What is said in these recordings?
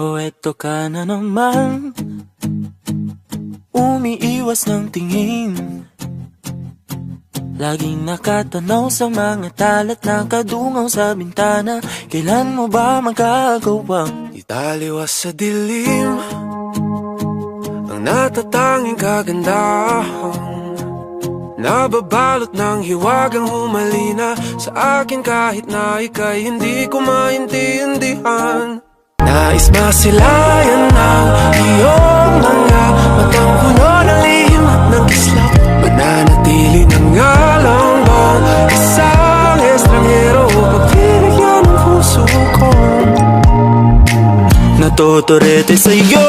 O eto ka na naman, umiiwas ng tingin, laging nakatanaw sa mga talat na kadungaw sa bintana. Kailan mo ba magagawang italiwas sa dilim ang natatanging kagandahan, nababalot ng hiwagang humalina sa akin kahit na ika'y hindi ko maintindihan. Nais masilayan ng iyong mga matang puno ng lihim at ng kislap, mananatili na nga lang bang isang estranghero pagpinigyan ng puso ko. natuturete sa'yo?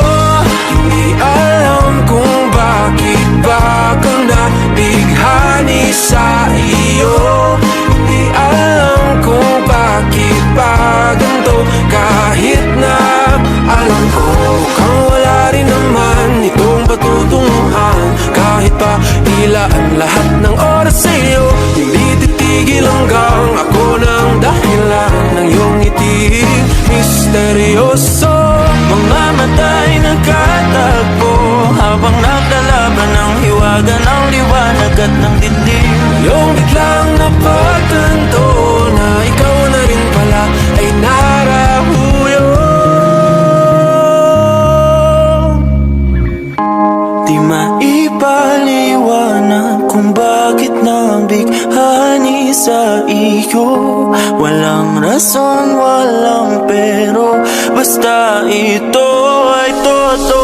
Hindi alam kung bakit ba ako nabighani sa iyo. Hindi alam kung bakit ba ganito, kahit na alam ko mukhang wala rin naman itong patutunguhan. Kahit pa tila ang lahat ng oras sa iyo, hindi titigil hanggang ako ng dahilan ng iyong ngiti misteryoso. Mga mata'y nagkatagpo habang naglalaban ng hiwaga ng liwanag at ng dilim. Yung biglang napagtanto na ikaw na rin pala ay narahuyo. Di maipaliwanag kung bakit nabighani sa iyo. Walang rason, walang pero, basta ito ay totoo.